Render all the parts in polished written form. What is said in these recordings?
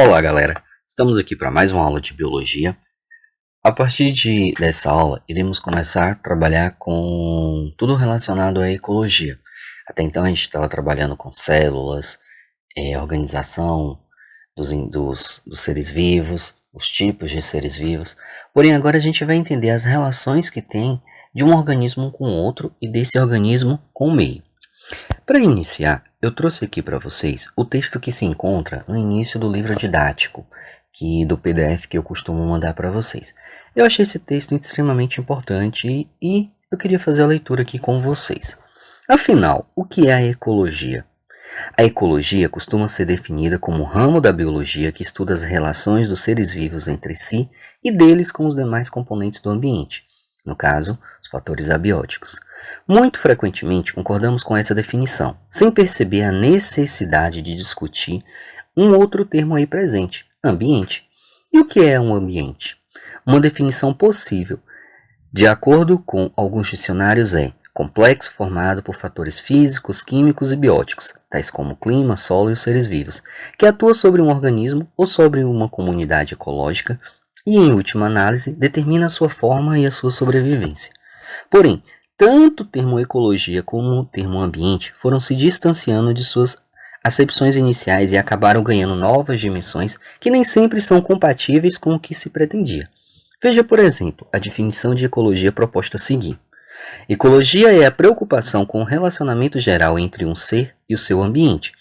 Olá, galera! Estamos aqui para mais uma aula de biologia. A partir dessa aula, iremos começar a trabalhar com tudo relacionado à ecologia. Até então, a gente estava trabalhando com células, organização dos seres vivos, os tipos de seres vivos. Porém, agora a gente vai entender as relações que tem de um organismo com o outro e desse organismo com o meio. Para iniciar, eu trouxe aqui para vocês o texto que se encontra no início do livro didático, do PDF que eu costumo mandar para vocês. Eu achei esse texto extremamente importante e eu queria fazer a leitura aqui com vocês. Afinal, o que é a ecologia? A ecologia costuma ser definida como um ramo da biologia que estuda as relações dos seres vivos entre si e deles com os demais componentes do ambiente, no caso, os fatores abióticos. Muito frequentemente concordamos com essa definição, sem perceber a necessidade de discutir um outro termo aí presente, ambiente. E o que é um ambiente? Uma definição possível, de acordo com alguns dicionários, é complexo formado por fatores físicos, químicos e bióticos, tais como clima, solo e os seres vivos, que atua sobre um organismo ou sobre uma comunidade ecológica e, em última análise, determina a sua forma e a sua sobrevivência. Porém, tanto o termo ecologia como o termo ambiente foram se distanciando de suas acepções iniciais e acabaram ganhando novas dimensões que nem sempre são compatíveis com o que se pretendia. Veja, por exemplo, a definição de ecologia proposta a seguir. Ecologia é a preocupação com o relacionamento geral entre um ser e o seu ambiente.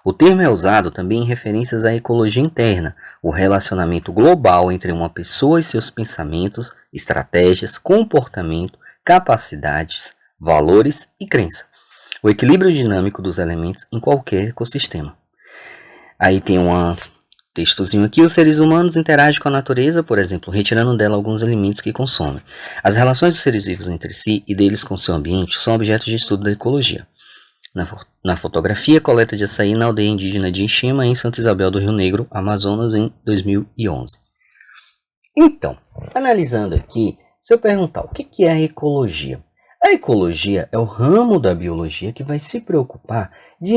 O termo é usado também em referências à ecologia interna, o relacionamento global entre uma pessoa e seus pensamentos, estratégias, comportamento, capacidades, valores e crença. O equilíbrio dinâmico dos elementos em qualquer ecossistema. Aí tem um textozinho aqui. Os seres humanos interagem com a natureza, por exemplo, retirando dela alguns elementos que consomem. As relações dos seres vivos entre si e deles com seu ambiente são objetos de estudo da ecologia. Na fotografia, coleta de açaí na aldeia indígena de Enchima, em Santa Isabel do Rio Negro, Amazonas, em 2011. Então, analisando aqui, se eu perguntar o que é a ecologia? A ecologia é o ramo da biologia que vai se preocupar de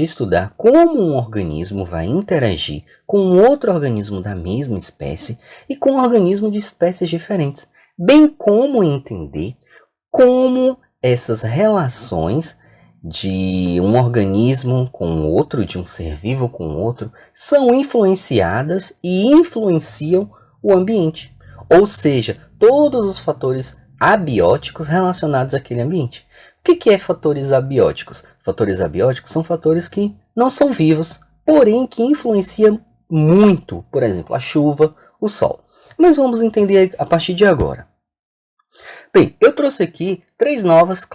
estudar como um organismo vai interagir com outro organismo da mesma espécie e com um organismo de espécies diferentes, bem como entender como essas relações de um organismo com outro, de um ser vivo com outro, são influenciadas e influenciam o ambiente. Ou seja, todos os fatores abióticos relacionados àquele ambiente. O que é fatores abióticos? Fatores abióticos são fatores que não são vivos, porém que influenciam muito, por exemplo, a chuva, o sol. Mas vamos entender a partir de agora. Bem, eu trouxe aqui 3 novas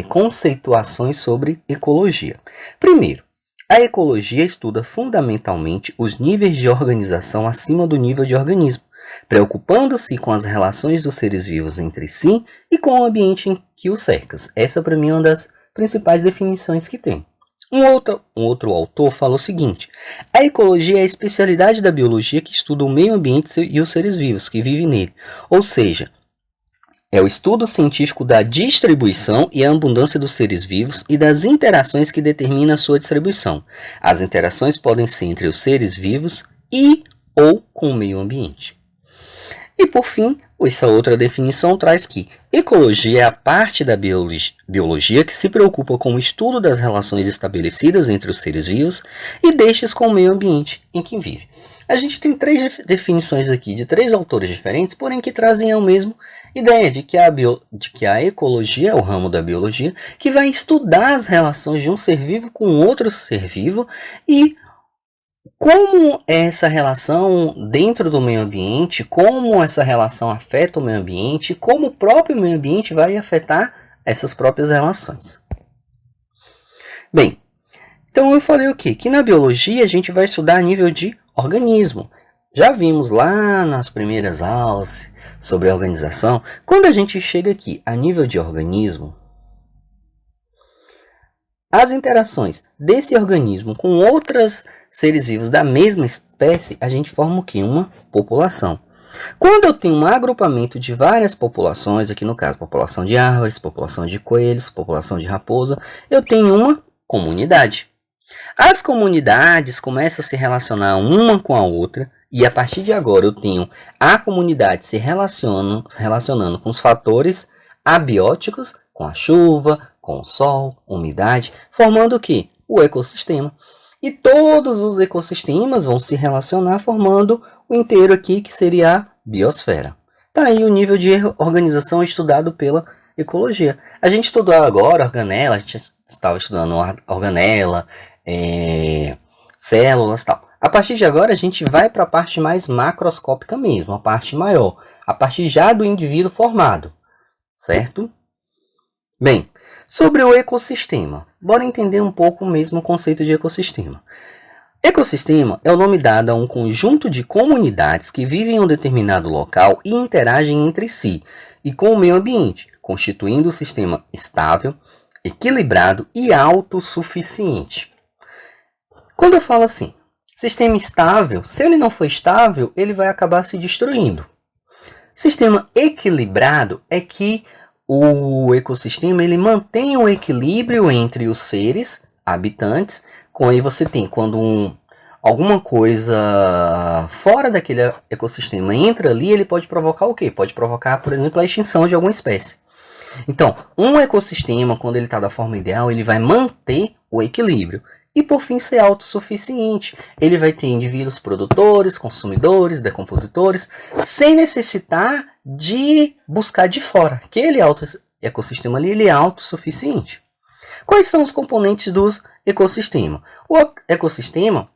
conceituações sobre ecologia. Primeiro, a ecologia estuda fundamentalmente os níveis de organização acima do nível de organismo, preocupando-se com as relações dos seres vivos entre si e com o ambiente em que os cerca. Essa, para mim, é uma das principais definições que tem. Um outro autor fala o seguinte: a ecologia é a especialidade da biologia que estuda o meio ambiente e os seres vivos que vivem nele. Ou seja, é o estudo científico da distribuição e a abundância dos seres vivos e das interações que determinam a sua distribuição. As interações podem ser entre os seres vivos e ou com o meio ambiente. E por fim, essa outra definição traz que ecologia é a parte da biologia que se preocupa com o estudo das relações estabelecidas entre os seres vivos e destes com o meio ambiente em que vive. A gente tem 3 definições aqui de 3 autores diferentes, porém que trazem a mesma ideia de que a ecologia é o ramo da biologia que vai estudar as relações de um ser vivo com outro ser vivo e como essa relação dentro do meio ambiente, como essa relação afeta o meio ambiente, como o próprio meio ambiente vai afetar essas próprias relações. Bem, então eu falei o quê? Que na biologia a gente vai estudar a nível de organismo. Já vimos lá nas primeiras aulas sobre a organização. Quando a gente chega aqui a nível de organismo, as interações desse organismo com outros seres vivos da mesma espécie, a gente forma o quê? Uma população. Quando eu tenho um agrupamento de várias populações, aqui no caso, população de árvores, população de coelhos, população de raposa, eu tenho uma comunidade. As comunidades começam a se relacionar uma com a outra, e a partir de agora eu tenho a comunidade se relacionando com os fatores abióticos, com a chuva, com o sol, umidade, formando o que? O ecossistema. E todos os ecossistemas vão se relacionar formando o inteiro aqui, que seria a biosfera. Está aí o nível de organização estudado pela ecologia. A gente estudou agora organela, a gente estava estudando organela, células e tal. A partir de agora a gente vai para a parte mais macroscópica mesmo, a parte maior, a partir já do indivíduo formado, certo? Bem, sobre o ecossistema, bora entender um pouco mesmo o conceito de ecossistema. Ecossistema é o nome dado a um conjunto de comunidades que vivem em um determinado local e interagem entre si e com o meio ambiente, constituindo um sistema estável, equilibrado e autossuficiente. Quando eu falo assim, sistema estável, se ele não for estável, ele vai acabar se destruindo. Sistema equilibrado é que o ecossistema ele mantém um equilíbrio entre os seres habitantes. Com aí você tem quando alguma coisa fora daquele ecossistema entra ali, ele pode provocar o quê? Pode provocar, por exemplo, a extinção de alguma espécie. Então, um ecossistema, quando ele está da forma ideal, ele vai manter o equilíbrio. E por fim ser autossuficiente. Ele vai ter indivíduos produtores, consumidores, decompositores, sem necessitar de buscar de fora. Aquele ecossistema ali ele é autossuficiente. Quais são os componentes do ecossistema? O ecossistema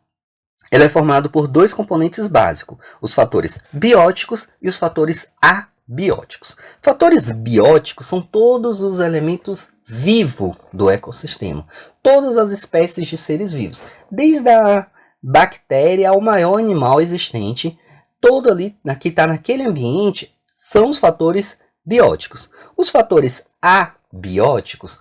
ele é formado por dois componentes básicos, os fatores bióticos e os fatores abióticos. Fatores bióticos são todos os elementos vivos do ecossistema, todas as espécies de seres vivos, desde a bactéria ao maior animal existente, todo ali que está naquele ambiente são os fatores bióticos. Os fatores abióticos,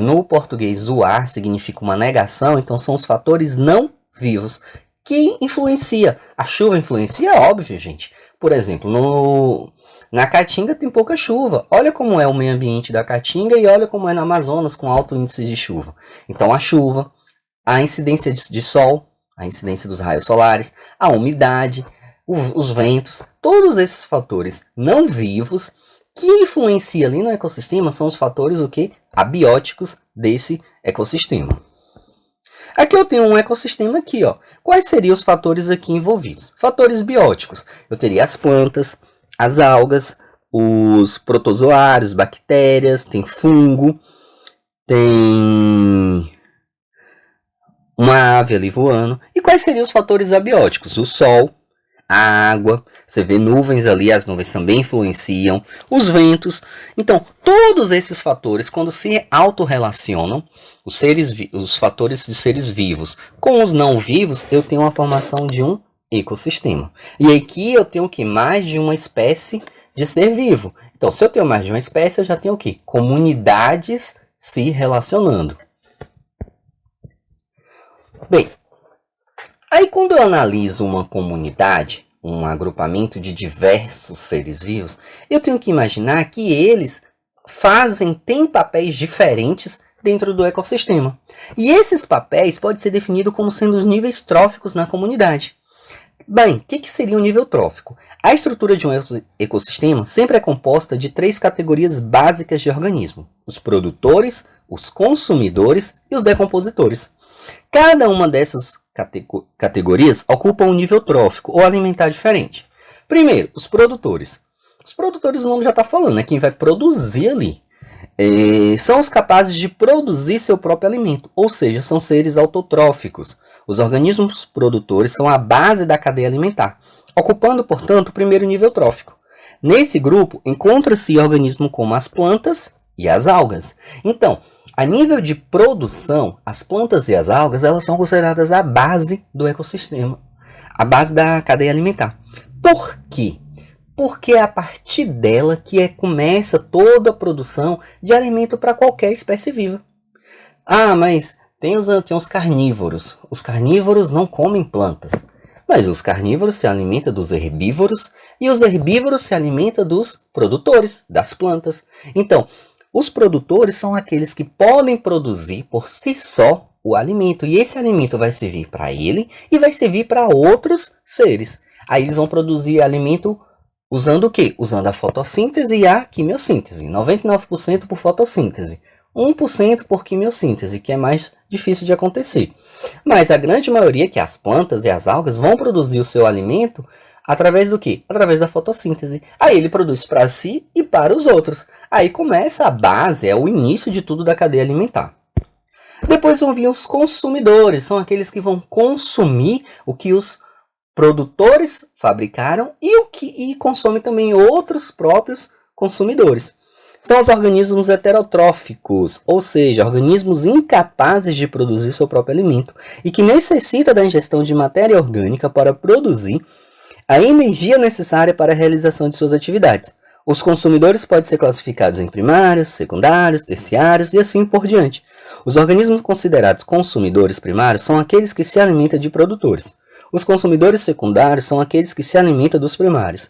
no português o ar significa uma negação, então são os fatores não vivos que influencia. A chuva influencia, óbvio, gente. Por exemplo, na Caatinga tem pouca chuva. Olha como é o meio ambiente da Caatinga e olha como é no Amazonas com alto índice de chuva. Então a chuva, a incidência de sol, a incidência dos raios solares, a umidade, os ventos, todos esses fatores não vivos que influenciam ali no ecossistema são os fatores abióticos desse ecossistema. Aqui eu tenho um ecossistema aqui, ó. Quais seriam os fatores aqui envolvidos? Fatores bióticos. Eu teria as plantas, as algas, os protozoários, bactérias, tem fungo, tem uma ave ali voando. E quais seriam os fatores abióticos? O sol, a água, você vê nuvens ali, as nuvens também influenciam, os ventos. Então, todos esses fatores, quando se autorrelacionam, os fatores de seres vivos com os não vivos, eu tenho uma formação de um ecossistema. E aqui eu tenho mais de uma espécie de ser vivo. Então, se eu tenho mais de uma espécie, eu já tenho comunidades se relacionando. Bem, aí quando eu analiso uma comunidade, um agrupamento de diversos seres vivos, eu tenho que imaginar que eles têm papéis diferentes dentro do ecossistema. E esses papéis podem ser definidos como sendo os níveis tróficos na comunidade. Bem, o que seria um nível trófico? A estrutura de um ecossistema sempre é composta de 3 categorias básicas de organismo: os produtores, os consumidores e os decompositores. Cada uma dessas categorias ocupa um nível trófico ou alimentar diferente. Primeiro, os produtores. Os produtores, o nome já está falando, é quem vai produzir ali. São os capazes de produzir seu próprio alimento, ou seja, são seres autotróficos. Os organismos produtores são a base da cadeia alimentar, ocupando, portanto, o primeiro nível trófico. Nesse grupo, encontra-se organismos como as plantas e as algas. Então, a nível de produção, as plantas e as algas elas são consideradas a base do ecossistema, a base da cadeia alimentar. Por quê? Porque é a partir dela que começa toda a produção de alimento para qualquer espécie viva. Ah, mas tem os carnívoros. Os carnívoros não comem plantas. Mas os carnívoros se alimentam dos herbívoros e os herbívoros se alimentam dos produtores, das plantas. Então, os produtores são aqueles que podem produzir por si só o alimento. E esse alimento vai servir para ele e vai servir para outros seres. Aí eles vão produzir alimento usando o quê? Usando a fotossíntese e a quimiossíntese. 99% por fotossíntese. 1% por quimiossíntese, que é mais difícil de acontecer. Mas a grande maioria, que as plantas e as algas, vão produzir o seu alimento através do quê? Através da fotossíntese. Aí ele produz para si e para os outros. Aí começa a base, é o início de tudo da cadeia alimentar. Depois vão vir os consumidores, são aqueles que vão consumir o que os produtores fabricaram e consomem também outros próprios consumidores. São os organismos heterotróficos, ou seja, organismos incapazes de produzir seu próprio alimento e que necessitam da ingestão de matéria orgânica para produzir a energia necessária para a realização de suas atividades. Os consumidores podem ser classificados em primários, secundários, terciários e assim por diante. Os organismos considerados consumidores primários são aqueles que se alimentam de produtores. Os consumidores secundários são aqueles que se alimentam dos primários.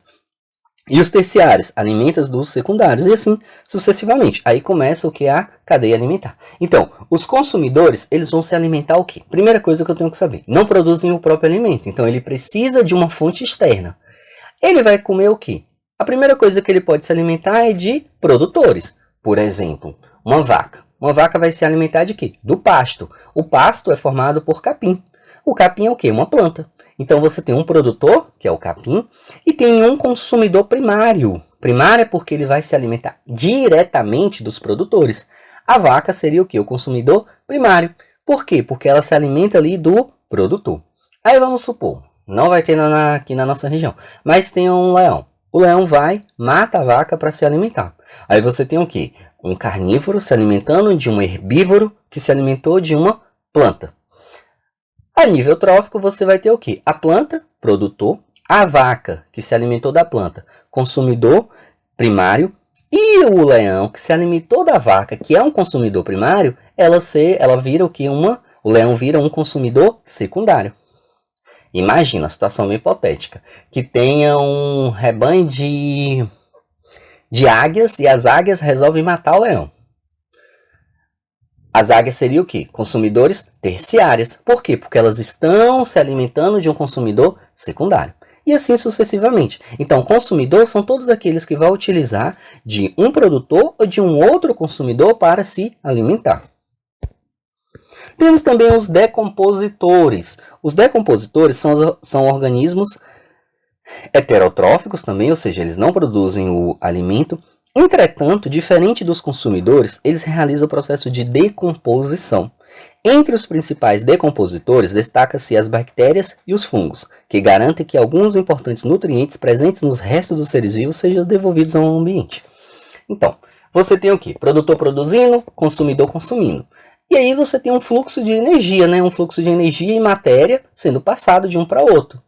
E os terciários alimentam dos secundários e assim sucessivamente. Aí começa o que é a cadeia alimentar. Então, os consumidores, eles vão se alimentar o quê? Primeira coisa que eu tenho que saber, não produzem o próprio alimento. Então, ele precisa de uma fonte externa. Ele vai comer o quê? A primeira coisa que ele pode se alimentar é de produtores. Por exemplo, uma vaca. Uma vaca vai se alimentar de quê? Do pasto. O pasto é formado por capim. O capim é o quê? Uma planta. Então você tem um produtor, que é o capim, e tem um consumidor primário. Primário é porque ele vai se alimentar diretamente dos produtores. A vaca seria o quê? O consumidor primário. Por quê? Porque ela se alimenta ali do produtor. Aí vamos supor, não vai ter aqui na nossa região, mas tem um leão. O leão vai, mata a vaca para se alimentar. Aí você tem o quê? Um carnívoro se alimentando de um herbívoro que se alimentou de uma planta. A nível trófico, você vai ter o quê? A planta, produtor, a vaca, que se alimentou da planta, consumidor primário, e o leão, que se alimentou da vaca, que é um consumidor primário, ela vira o quê? O leão vira um consumidor secundário. Imagina a situação meio hipotética, que tenha um rebanho de águias e as águias resolvem matar o leão. As águias seriam o quê? Consumidores terciários. Por quê? Porque elas estão se alimentando de um consumidor secundário. E assim sucessivamente. Então, consumidor são todos aqueles que vão utilizar de um produtor ou de um outro consumidor para se alimentar. Temos também os decompositores. Os decompositores são organismos heterotróficos também, ou seja, eles não produzem o alimento. Entretanto, diferente dos consumidores, eles realizam o processo de decomposição. Entre os principais decompositores, destaca-se as bactérias e os fungos, que garantem que alguns importantes nutrientes presentes nos restos dos seres vivos sejam devolvidos ao ambiente. Então, você tem o quê? Produtor produzindo, consumidor consumindo. E aí você tem um fluxo de energia, né? Um fluxo de energia e matéria sendo passado de um para outro.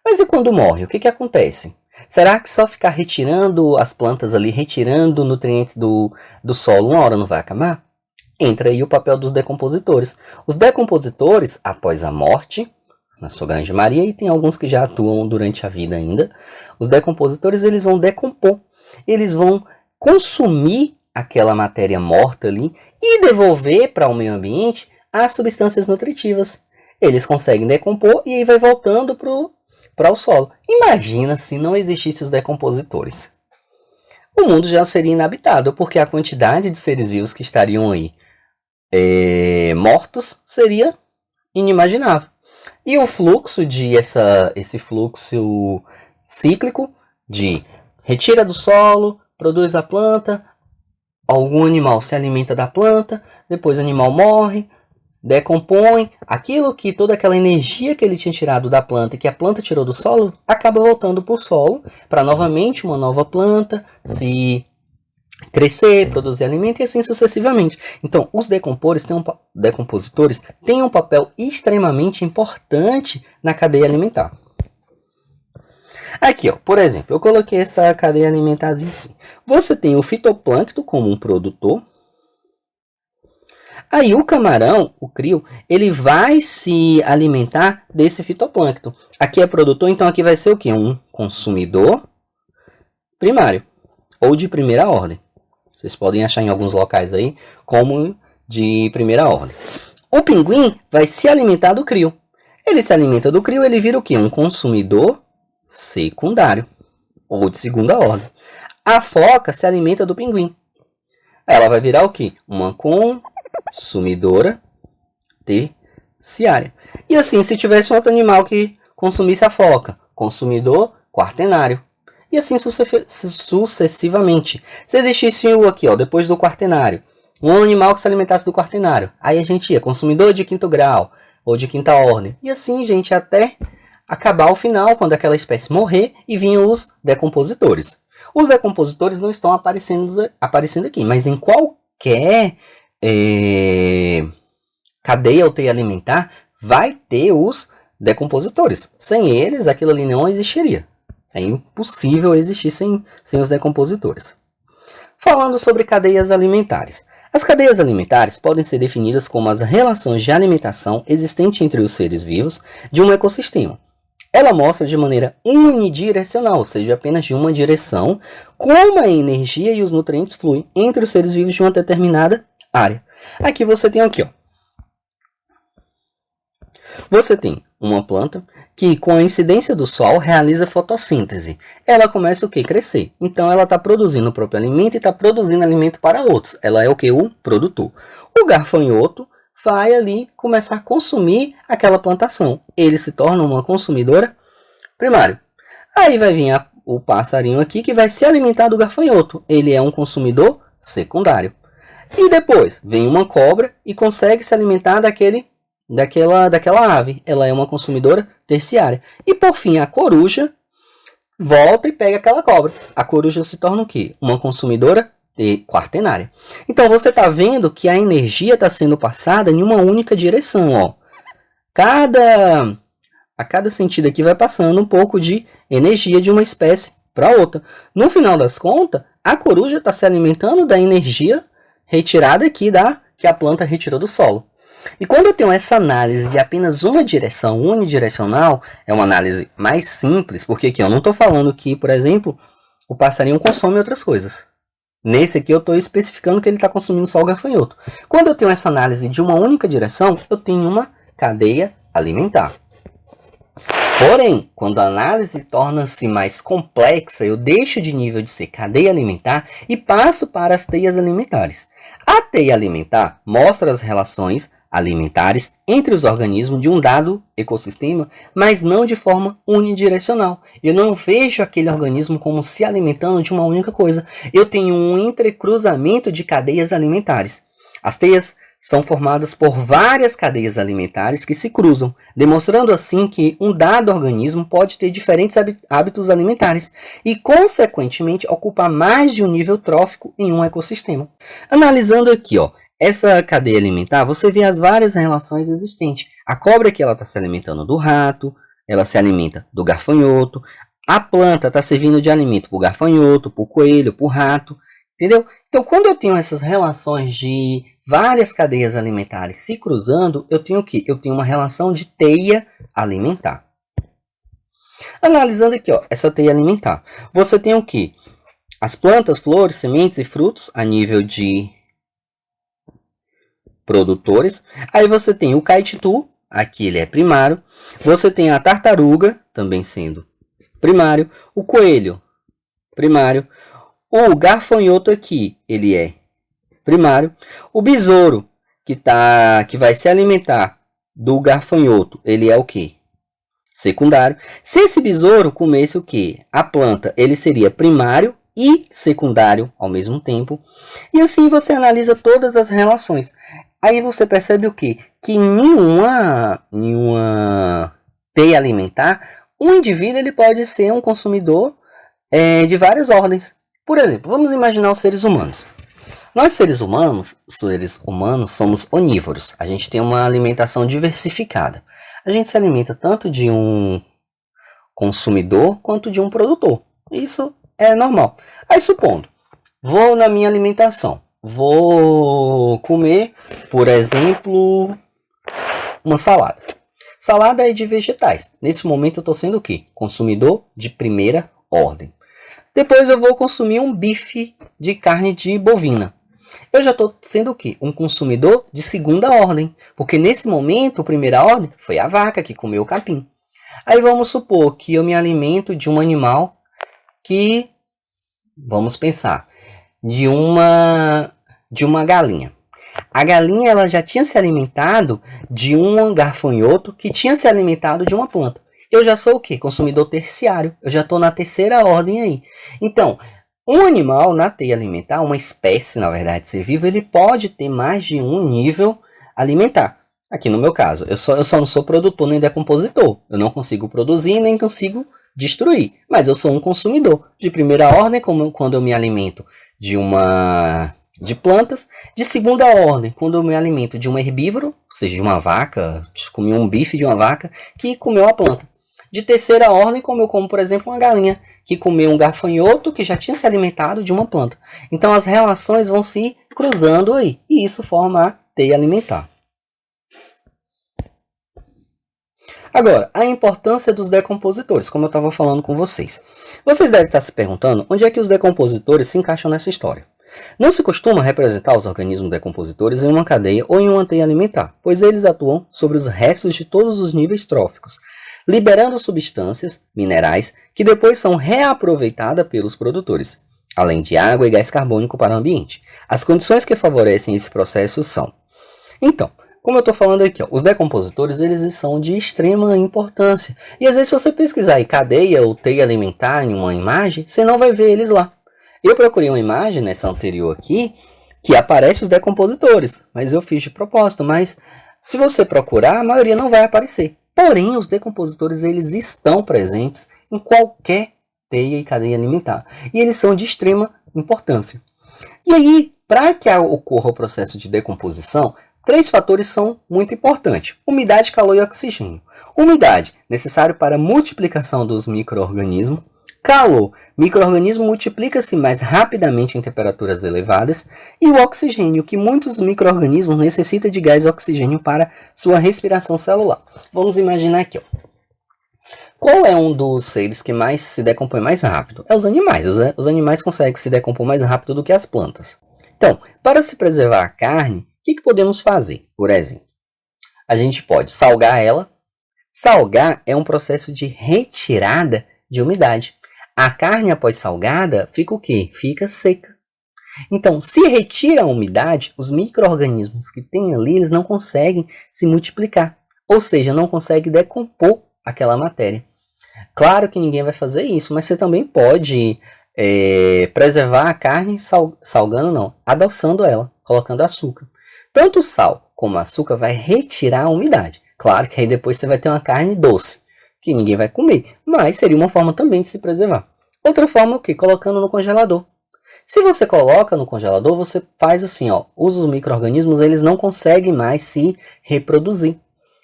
Mas e quando morre? O que acontece? Será que só ficar retirando as plantas ali, retirando nutrientes do solo, uma hora não vai acabar? Entra aí o papel dos decompositores. Os decompositores, após a morte, na sua grande maioria, e tem alguns que já atuam durante a vida ainda, os decompositores eles vão decompor, eles vão consumir aquela matéria morta ali e devolver para o meio ambiente as substâncias nutritivas. Eles conseguem decompor e aí vai voltando para o solo. Imagina se não existissem os decompositores. O mundo já seria inabitável, porque a quantidade de seres vivos que estariam aí mortos seria inimaginável. E o fluxo esse fluxo cíclico de retira do solo, produz a planta, algum animal se alimenta da planta, depois o animal morre, decompõe, toda aquela energia que ele tinha tirado da planta e que a planta tirou do solo, acaba voltando para o solo, para novamente uma nova planta se crescer, produzir alimento e assim sucessivamente. Então, os decompositores têm um papel extremamente importante na cadeia alimentar. Aqui, ó, por exemplo, eu coloquei essa cadeia alimentarzinha aqui. Você tem o fitoplâncton como um produtor. Aí o camarão, o crio, ele vai se alimentar desse fitoplâncton. Aqui é produtor, então aqui vai ser o quê? Um consumidor primário ou de primeira ordem. Vocês podem achar em alguns locais aí como de primeira ordem. O pinguim vai se alimentar do crio. Ele se alimenta do crio, ele vira o quê? Um consumidor secundário, ou de segunda ordem. A foca se alimenta do pinguim. Ela vai virar o quê? Uma consumidora terciária. E assim, se tivesse um outro animal que consumisse a foca, consumidor quaternário. E assim sucessivamente. Se existisse aqui, ó, depois do quaternário, um animal que se alimentasse do quaternário, aí a gente ia consumidor de quinto grau ou de quinta ordem. E assim, gente, até acabar o final, quando aquela espécie morrer e vinham os decompositores. Os decompositores não estão aparecendo aqui, mas em qualquer cadeia ou teia alimentar vai ter os decompositores. Sem eles, aquilo ali não existiria. É impossível existir sem os decompositores. Falando sobre cadeias alimentares. As cadeias alimentares podem ser definidas como as relações de alimentação existentes entre os seres vivos de um ecossistema. Ela mostra de maneira unidirecional, ou seja, apenas de uma direção, como a energia e os nutrientes fluem entre os seres vivos de uma determinada área. Aqui você tem aqui, ó. Você tem uma planta que, com a incidência do sol, realiza fotossíntese. Ela começa o quê? Crescer. Então, ela está produzindo o próprio alimento e está produzindo alimento para outros. Ela é o quê? O produtor. O gafanhoto vai ali começar a consumir aquela plantação. Ele se torna uma consumidora primária. Aí vai vir o passarinho aqui que vai se alimentar do gafanhoto. Ele é um consumidor secundário. E depois vem uma cobra e consegue se alimentar daquela ave. Ela é uma consumidora terciária. E por fim, a coruja volta e pega aquela cobra. A coruja se torna o quê? Uma consumidora quaternária. Então você está vendo que a energia está sendo passada em uma única direção. Ó. A cada sentido aqui vai passando um pouco de energia de uma espécie para outra. No final das contas, a coruja está se alimentando da energia retirada aqui que a planta retirou do solo. E quando eu tenho essa análise de apenas uma direção, unidirecional, é uma análise mais simples, porque aqui eu não estou falando que, por exemplo, o passarinho consome outras coisas. Nesse aqui eu estou especificando que ele está consumindo só o gafanhoto. Quando eu tenho essa análise de uma única direção, eu tenho uma cadeia alimentar. Porém, quando a análise torna-se mais complexa, eu deixo de nível de ser cadeia alimentar e passo para as teias alimentares. A teia alimentar mostra as relações alimentares entre os organismos de um dado ecossistema, mas não de forma unidirecional. Eu não vejo aquele organismo como se alimentando de uma única coisa. Eu tenho um entrecruzamento de cadeias alimentares. As teias são formadas por várias cadeias alimentares que se cruzam, demonstrando assim que um dado organismo pode ter diferentes hábitos alimentares e, consequentemente, ocupar mais de um nível trófico em um ecossistema. Analisando aqui, ó, essa cadeia alimentar, você vê as várias relações existentes. A cobra aqui está se alimentando do rato, ela se alimenta do gafanhoto. A planta está servindo de alimento para o gafanhoto, para o coelho, para o rato. Entendeu? Então, quando eu tenho essas relações de várias cadeias alimentares se cruzando, eu tenho o quê? Eu tenho uma relação de teia alimentar. Analisando aqui, ó, essa teia alimentar. Você tem o quê? As plantas, flores, sementes e frutos a nível de produtores. Aí você tem o caititu, aqui ele é primário. Você tem a tartaruga, também sendo primário. O coelho, primário. O gafanhoto aqui, ele é primário. O besouro, que vai se alimentar do gafanhoto, ele é o quê? Secundário. Se esse besouro comesse o quê? A planta, ele seria primário e secundário ao mesmo tempo. E assim você analisa todas as relações. Aí você percebe o quê? Que em nenhuma teia alimentar, um indivíduo ele pode ser um consumidor de várias ordens. Por exemplo, vamos imaginar os seres humanos. Nós seres humanos somos onívoros. A gente tem uma alimentação diversificada. A gente se alimenta tanto de um consumidor quanto de um produtor. Isso é normal. Aí supondo, vou na minha alimentação. Vou comer, por exemplo, uma salada. Salada é de vegetais. Nesse momento eu estou sendo o quê? Consumidor de primeira ordem. Depois eu vou consumir um bife de carne de bovina. eu já estou sendo o quê? Um consumidor de segunda ordem. Porque nesse momento, a primeira ordem foi a vaca que comeu o capim. Aí vamos supor que eu me alimento de um animal que, vamos pensar, de uma galinha. A galinha ela já tinha se alimentado de um gafanhoto que tinha se alimentado de uma planta. Eu já sou o quê? Consumidor terciário. Eu já estou na terceira ordem aí. Então, um animal na teia alimentar, uma espécie, na verdade, ser vivo, ele pode ter mais de um nível alimentar. Aqui no meu caso, eu só não sou produtor nem decompositor. Eu não consigo produzir nem consigo destruir. Mas eu sou um consumidor de primeira ordem, como quando eu me alimento de plantas. De segunda ordem, quando eu me alimento de um herbívoro, ou seja, de uma vaca, comi um bife de uma vaca que comeu a planta. De terceira ordem, como eu como, por exemplo, uma galinha que comeu um gafanhoto que já tinha se alimentado de uma planta. Então as relações vão se cruzando aí, e isso forma a teia alimentar. Agora, a importância dos decompositores, como eu estava falando com vocês. Vocês devem estar se perguntando onde é que os decompositores se encaixam nessa história. Não se costuma representar os organismos decompositores em uma cadeia ou em uma teia alimentar, pois eles atuam sobre os restos de todos os níveis tróficos, liberando substâncias, minerais, que depois são reaproveitadas pelos produtores, além de água e gás carbônico para o ambiente. As condições que favorecem esse processo são... Então, como eu estou falando aqui, os decompositores eles são de extrema importância. E às vezes se você pesquisar aí cadeia ou teia alimentar em uma imagem, você não vai ver eles lá. Eu procurei uma imagem nessa anterior aqui, que aparece os decompositores, mas eu fiz de propósito. Mas se você procurar, a maioria não vai aparecer. Porém, os decompositores eles estão presentes em qualquer teia e cadeia alimentar. E eles são de extrema importância. E aí, para que ocorra o processo de decomposição, 3 fatores são muito importantes: umidade, calor e oxigênio. Umidade, necessário para a multiplicação dos micro-organismos. Calor, micro-organismo multiplica-se mais rapidamente em temperaturas elevadas. E o oxigênio, que muitos micro-organismos necessitam de gás oxigênio para sua respiração celular. Vamos imaginar aqui, ó. Qual é um dos seres que mais se decompõe mais rápido? É os animais. Os animais conseguem se decompor mais rápido do que as plantas. Então, para se preservar a carne, o que podemos fazer? Por exemplo, a gente pode salgar ela. Salgar é um processo de retirada de umidade. A carne, após salgada, fica o quê? Fica seca. Então, se retira a umidade, os micro-organismos que tem ali, eles não conseguem se multiplicar. Ou seja, não conseguem decompor aquela matéria. Claro que ninguém vai fazer isso, mas você também pode preservar a carne salgando, não, adoçando ela, colocando açúcar. Tanto o sal como o açúcar vai retirar a umidade. Claro que aí depois você vai ter uma carne doce, que ninguém vai comer, mas seria uma forma também de se preservar. Outra forma é o quê? Colocando no congelador. Se você coloca no congelador, você faz assim, ó, os micro-organismos eles não conseguem mais se reproduzir.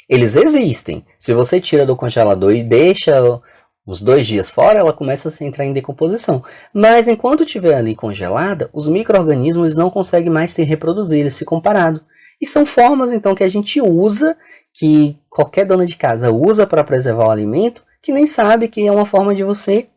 Eles existem. Se você tira do congelador e deixa uns 2 dias fora, ela começa a se entrar em decomposição. Mas enquanto estiver ali congelada, os micro-organismos não conseguem mais se reproduzir, eles ficam parados. E são formas então que a gente usa, que qualquer dona de casa usa para preservar o alimento, que nem sabe que é uma forma de você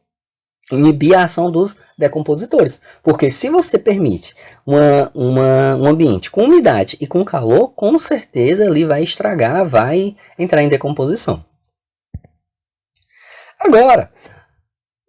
inibir a ação dos decompositores. Porque se você permite um ambiente com umidade e com calor, com certeza ali vai estragar, vai entrar em decomposição. Agora,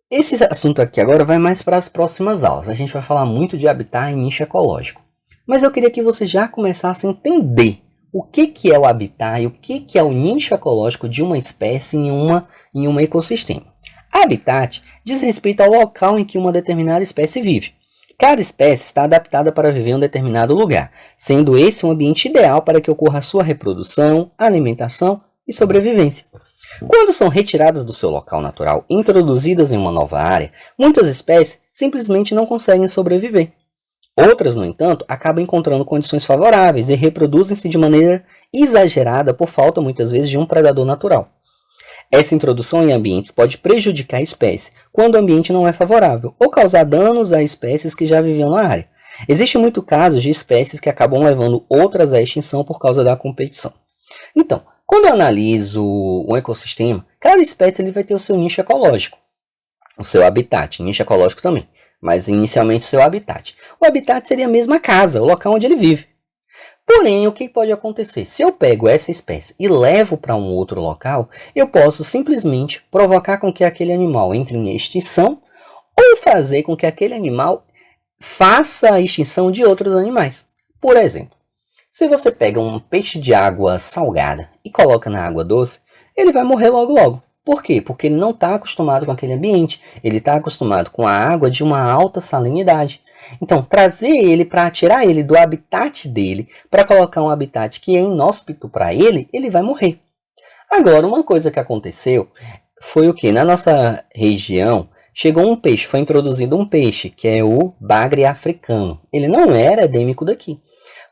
esse assunto aqui agora vai mais para as próximas aulas. A gente vai falar muito de habitat e nicho ecológico. Mas eu queria que você já começasse a entender o que é o habitat e o que é o nicho ecológico de uma espécie em um ecossistema. Habitat diz respeito ao local em que uma determinada espécie vive. Cada espécie está adaptada para viver em um determinado lugar, sendo esse um ambiente ideal para que ocorra a sua reprodução, alimentação e sobrevivência. Quando são retiradas do seu local natural e introduzidas em uma nova área, muitas espécies simplesmente não conseguem sobreviver. Outras, no entanto, acabam encontrando condições favoráveis e reproduzem-se de maneira exagerada por falta, muitas vezes, de um predador natural. Essa introdução em ambientes pode prejudicar a espécie quando o ambiente não é favorável ou causar danos a espécies que já viviam na área. Existem muitos casos de espécies que acabam levando outras à extinção por causa da competição. Então, quando eu analiso um ecossistema, cada espécie ele vai ter o seu nicho ecológico, o seu habitat, nicho ecológico também. mas inicialmente seu habitat. O habitat seria mesmo a casa, o local onde ele vive. Porém, o que pode acontecer? Se eu pego essa espécie e levo para um outro local, eu posso simplesmente provocar com que aquele animal entre em extinção ou fazer com que aquele animal faça a extinção de outros animais. Por exemplo, se você pega um peixe de água salgada e coloca na água doce, ele vai morrer logo logo. Por quê? Porque ele não está acostumado com aquele ambiente, ele está acostumado com a água de uma alta salinidade. Então, trazer ele para tirar ele do habitat dele, para colocar um habitat que é inóspito para ele, ele vai morrer. Agora, uma coisa que aconteceu foi o que? Na nossa região, chegou um peixe, foi introduzido um peixe, que é o bagre africano. Ele não era endêmico daqui.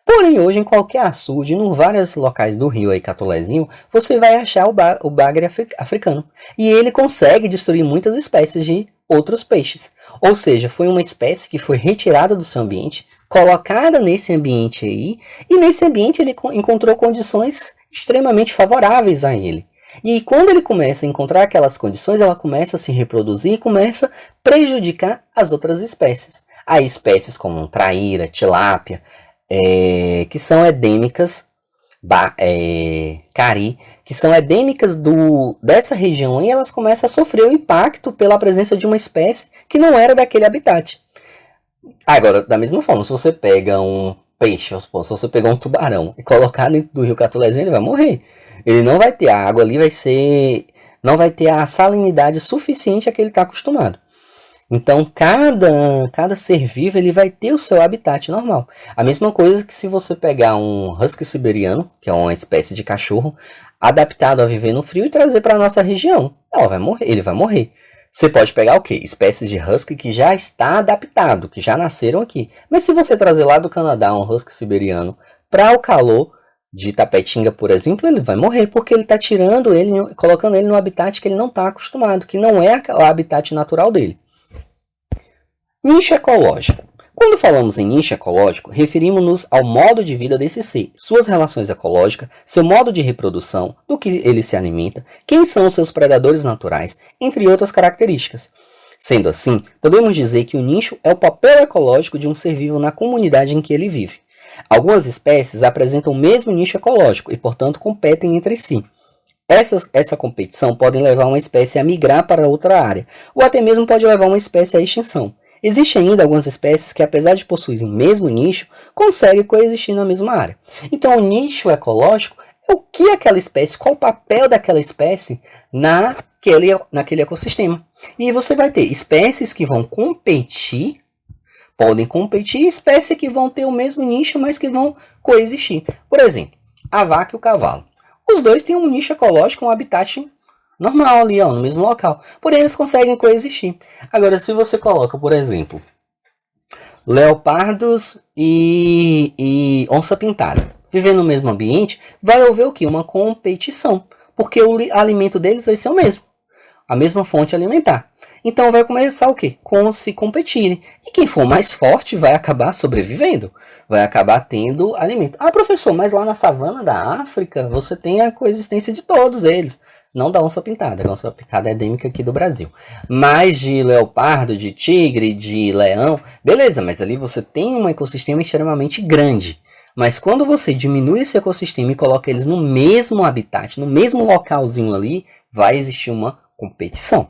Porém, hoje, em qualquer açude, em vários locais do rio aí, Catolezinho, você vai achar o bagre africano. E ele consegue destruir muitas espécies de outros peixes. Ou seja, foi uma espécie que foi retirada do seu ambiente, colocada nesse ambiente aí, e nesse ambiente ele encontrou condições extremamente favoráveis a ele. E quando ele começa a encontrar aquelas condições, ela começa a se reproduzir e começa a prejudicar as outras espécies. Há espécies como traíra, tilápia, que são endêmicas, cari, que são endêmicas dessa região, e elas começam a sofrer o impacto pela presença de uma espécie que não era daquele habitat. Agora, da mesma forma, se você pega um peixe, se você pegar um tubarão e colocar dentro do rio Catolezinho, ele vai morrer. Ele não vai ter a água ali, não vai ter a salinidade suficiente a que ele está acostumado. Então, cada ser vivo ele vai ter o seu habitat normal. A mesma coisa que se você pegar um husky siberiano, que é uma espécie de cachorro, adaptado a viver no frio e trazer para a nossa região, ele vai morrer. Você pode pegar o quê? Espécies de husky que já está adaptado, que já nasceram aqui. Mas se você trazer lá do Canadá um husky siberiano para o calor de Tapetinga, por exemplo, ele vai morrer, porque ele está tirando ele, colocando ele no habitat que ele não está acostumado, que não é o habitat natural dele. Nicho ecológico. Quando falamos em nicho ecológico, referimos-nos ao modo de vida desse ser, suas relações ecológicas, seu modo de reprodução, do que ele se alimenta, quem são os seus predadores naturais, entre outras características. Sendo assim, podemos dizer que o nicho é o papel ecológico de um ser vivo na comunidade em que ele vive. Algumas espécies apresentam o mesmo nicho ecológico e, portanto, competem entre si. Essa competição pode levar uma espécie a migrar para outra área, ou até mesmo pode levar uma espécie à extinção. Existem ainda algumas espécies que, apesar de possuírem o mesmo nicho, conseguem coexistir na mesma área. Então, o nicho ecológico é o que aquela espécie, qual o papel daquela espécie naquele ecossistema. E você vai ter espécies que vão competir, podem competir, e espécies que vão ter o mesmo nicho, mas que vão coexistir. Por exemplo, a vaca e o cavalo. Os dois têm um nicho ecológico, um habitat normal ali, no mesmo local. Porém, eles conseguem coexistir. Agora, se você coloca, por exemplo, leopardos e onça pintada vivendo no mesmo ambiente, vai haver o quê? Uma competição. Porque o alimento deles vai ser o mesmo. A mesma fonte alimentar. Então, vai começar o quê? Com se competirem. E quem for mais forte vai acabar sobrevivendo. Vai acabar tendo alimento. Ah, professor, mas lá na savana da África, você tem a coexistência de todos eles. Não da onça pintada. A onça pintada é endêmica aqui do Brasil. Mas de leopardo, de tigre, de leão, beleza, mas ali você tem um ecossistema extremamente grande. Mas quando você diminui esse ecossistema e coloca eles no mesmo habitat, no mesmo localzinho ali, vai existir uma competição.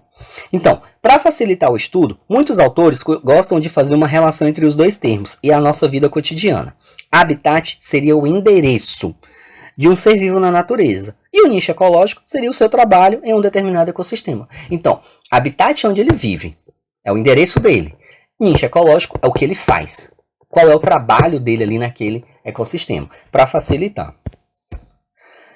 Então, para facilitar o estudo, muitos autores gostam de fazer uma relação entre os dois termos e a nossa vida cotidiana. Habitat seria o endereço de um ser vivo na natureza. E o nicho ecológico seria o seu trabalho em um determinado ecossistema. Então, habitat é onde ele vive, é o endereço dele. Nicho ecológico é o que ele faz. Qual é o trabalho dele ali naquele ecossistema, para facilitar.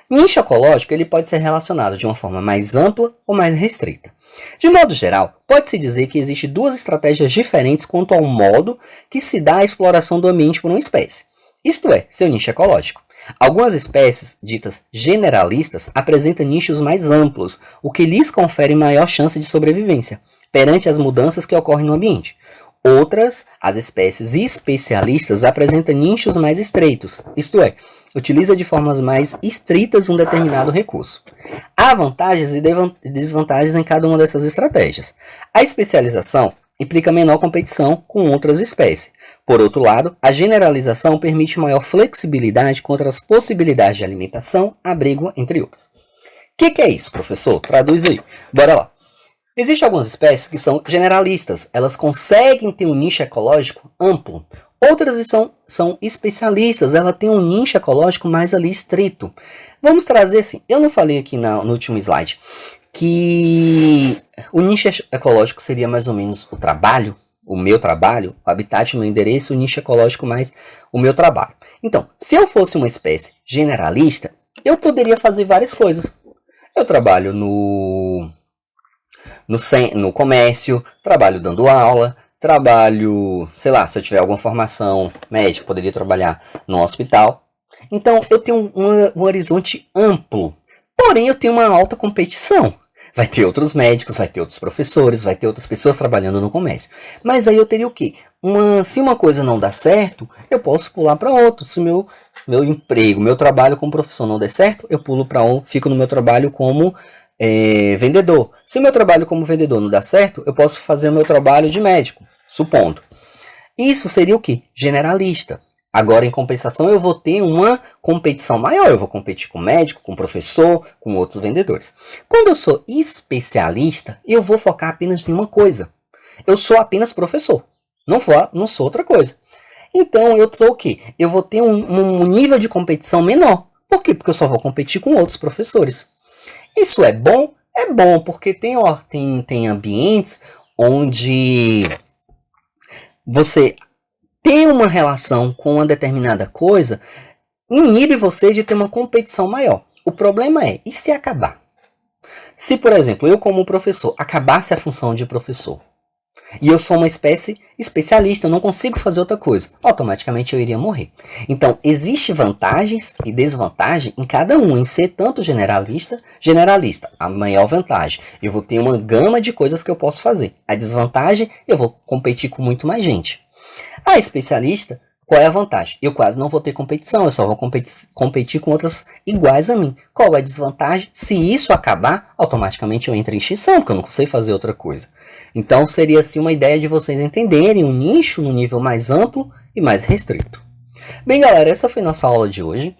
Nicho ecológico ele pode ser relacionado de uma forma mais ampla ou mais restrita. De modo geral, pode-se dizer que existem duas estratégias diferentes quanto ao modo que se dá a exploração do ambiente por uma espécie, isto é, seu nicho ecológico. Algumas espécies, ditas generalistas, apresentam nichos mais amplos, o que lhes confere maior chance de sobrevivência perante as mudanças que ocorrem no ambiente. Outras, as espécies especialistas, apresentam nichos mais estreitos, isto é, utiliza de formas mais estritas um determinado recurso. Há vantagens e desvantagens em cada uma dessas estratégias. A especialização implica menor competição com outras espécies. Por outro lado, a generalização permite maior flexibilidade contra as possibilidades de alimentação, abrigo, entre outras. O que é isso, professor? Traduz aí. Bora lá. Existem algumas espécies que são generalistas. Elas conseguem ter um nicho ecológico amplo. Outras são especialistas. Ela tem um nicho ecológico mais ali estrito. Vamos trazer assim. Eu não falei aqui no último slide que o nicho ecológico seria mais ou menos o trabalho, o meu trabalho, o habitat, o meu endereço, o nicho ecológico mais o meu trabalho. Então, se eu fosse uma espécie generalista, eu poderia fazer várias coisas. Eu trabalho no comércio, trabalho dando aula, trabalho, sei lá, se eu tiver alguma formação médica, poderia trabalhar no hospital. Então, eu tenho um horizonte amplo, porém eu tenho uma alta competição. Vai ter outros médicos, vai ter outros professores, vai ter outras pessoas trabalhando no comércio. Mas aí eu teria o quê? Se uma coisa não dá certo, eu posso pular para outro. Se meu emprego, meu trabalho como professor não der certo, eu pulo para fico no meu trabalho como vendedor. Se o meu trabalho como vendedor não dá certo, eu posso fazer o meu trabalho de médico, supondo. Isso seria o quê? Generalista. Agora, em compensação, eu vou ter uma competição maior. Eu vou competir com médico, com professor, com outros vendedores. Quando eu sou especialista, eu vou focar apenas em uma coisa. Eu sou apenas professor. Não sou outra coisa. Então, eu sou o quê? Eu vou ter um nível de competição menor. Por quê? Porque eu só vou competir com outros professores. Isso é bom? É bom, porque tem ambientes onde você ter uma relação com uma determinada coisa inibe você de ter uma competição maior. O problema é, e se acabar? Se, por exemplo, eu como professor acabasse a função de professor, e eu sou uma espécie especialista, eu não consigo fazer outra coisa, automaticamente eu iria morrer. Então, existe vantagens e desvantagem em cada um, em ser tanto generalista, a maior vantagem, eu vou ter uma gama de coisas que eu posso fazer. A desvantagem, eu vou competir com muito mais gente. A especialista, qual é a vantagem? Eu quase não vou ter competição, eu só vou competir com outras iguais a mim. Qual é a desvantagem? Se isso acabar, automaticamente eu entro em extinção, porque eu não sei fazer outra coisa. Então seria assim uma ideia de vocês entenderem o nicho no nível mais amplo e mais restrito. Bem, galera, essa foi nossa aula de hoje.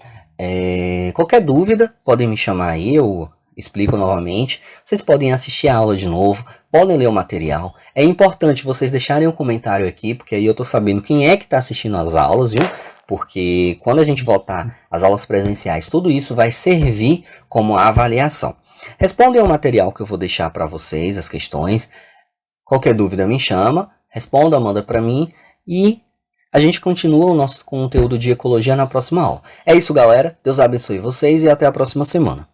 Qualquer dúvida, podem me chamar aí, eu explico novamente. Vocês podem assistir a aula de novo, podem ler o material. É importante vocês deixarem um comentário aqui, porque aí eu estou sabendo quem é que está assistindo as aulas, viu? Porque quando a gente voltar às aulas presenciais, tudo isso vai servir como avaliação. Respondem ao material que eu vou deixar para vocês, as questões. Qualquer dúvida me chama, responda, manda para mim e a gente continua o nosso conteúdo de ecologia na próxima aula. É isso, galera. Deus abençoe vocês e até a próxima semana.